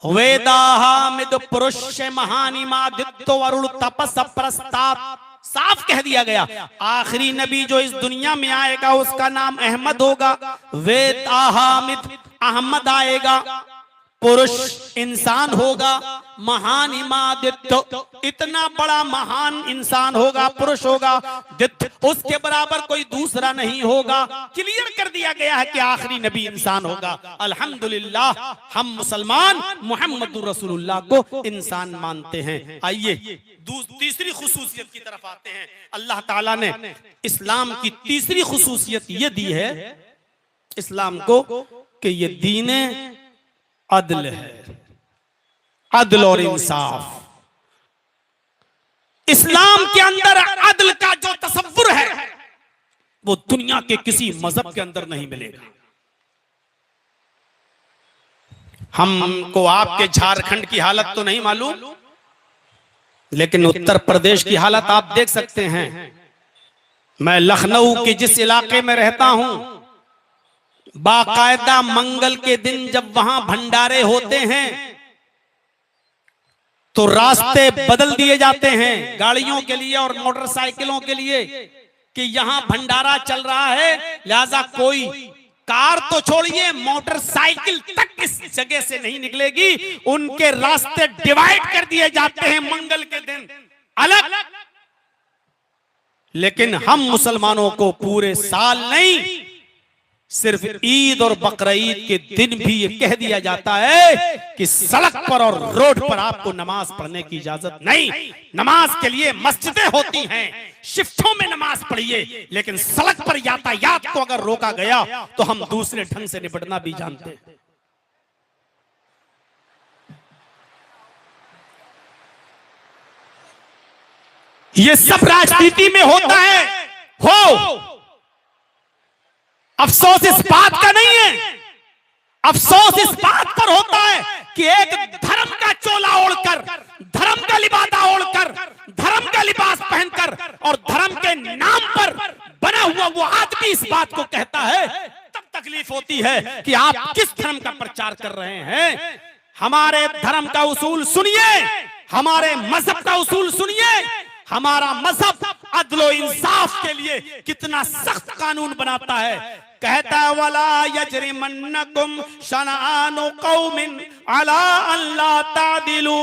वेदाहामिद पुरुष महानिमादित्य वरुण तपस प्रस्ताव, साफ कह दिया गया आखिरी नबी जो इस दुनिया में आएगा उसका नाम अहमद होगा। वेदाहामिद अहमद आएगा, पुरुष इंसान होगा, महान इमादित्य इतना बड़ा महान इंसान होगा, पुरुष होगा, दित्य उसके बराबर कोई दूसरा नहीं होगा। क्लियर कर दिया गया है कि आखिरी नबी इंसान होगा। अल्हम्दुलिल्लाह हम मुसलमान मोहम्मदुर रसूलुल्लाह को इंसान मानते हैं। आइए तीसरी खुसूसियत की तरफ आते हैं। अल्लाह ताला ने इस्लाम की तीसरी खुसूसियत ये दी है इस्लाम को कि ये दीने अदल है, अदल और इंसाफ। इस्लाम के अंदर अदल का जो तसव्वुर है वो दुनिया के किसी मजहब के अंदर नहीं मिलेगा। हमको आपके झारखंड की हालत तो नहीं मालूम, लेकिन उत्तर प्रदेश की हालत आप देख सकते हैं। मैं लखनऊ के जिस इलाके में रहता हूं, बाकायदा मंगल के दिन जब वहां भंडारे होते हैं तो रास्ते बदल दिए जाते हैं गाड़ियों के लिए और मोटरसाइकिलों के लिए कि यहां भंडारा चल रहा है, लिहाजा कोई कार तो छोड़िए मोटरसाइकिल तक इस जगह से नहीं निकलेगी। उनके रास्ते डिवाइड कर दिए जाते हैं मंगल के दिन अलग। लेकिन हम मुसलमानों को पूरे साल नहीं, सिर्फ ईद और बकरीद के दिन भी ये कह दिया जाता है कि सड़क पर और रोड पर आपको नमाज पढ़ने की इजाजत नहीं। नमाज के लिए मस्जिदें होती हैं, शिफ्टों में नमाज पढ़िए, लेकिन सड़क पर यातायात को अगर रोका गया तो हम दूसरे ढंग से निपटना भी जानते हैं। ये सब राजनीति में होता है। हो अफसोस इस बात का नहीं है, अफसोस इस बात पर होता है कि एक धर्म का चोला ओढ़कर, धर्म का लिबादा ओढ़कर, धर्म का लिबास पहनकर और धर्म के नाम पर बना हुआ वो आदमी इस बात को कहता है, तब तकलीफ होती है कि आप किस धर्म का प्रचार कर रहे हैं। हमारे धर्म का उसूल सुनिए, हमारे मजहब का उसूल सुनिए। हमारा मजहब अदल और इंसाफ के लिए कितना सख्त कानून बनाता है। कहता है वला यजरिमन्नकुम शनआनु कौमिन अला अल्ला तादिलू।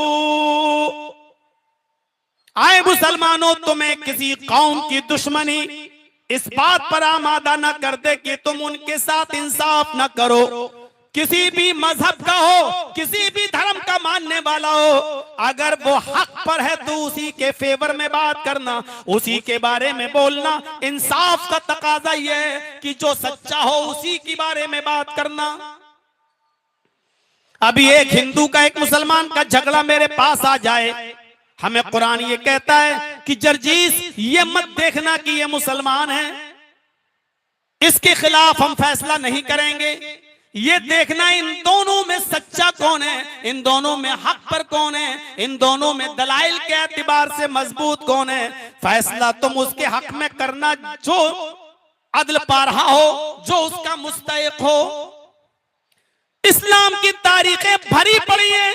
आए मुसलमानों, तुम्हें किसी कौम की दुश्मनी इस बात पर आमादा न कर दे कि तुम उनके साथ इंसाफ न करो। किसी भी मजहब का हो, किसी भी धर्म का मानने वाला हो, अगर वो हक पर है तो उसी के फेवर में बात करना, उसी के बारे में बोलना। इंसाफ का तकाजा ये है कि जो सच्चा हो उसी के बारे में बात करना। अभी एक हिंदू का एक मुसलमान का झगड़ा मेरे पास आ जाए हमें कुरान ये कहता है कि जर्जीस ये मत देखना कि ये मुसलमान है, इसके खिलाफ हम फैसला नहीं करेंगे। ये देखना इन दोनों में सच्चा कौन है, इन दोनों में हक पर कौन है, इन दोनों में दलाइल के एतबार से मजबूत कौन है। फैसला तुम उसके हक में करना जो अदल पा रहा हो, जो उसका मुस्तहिक हो। इस्लाम की तारीखें भरी पड़ी हैं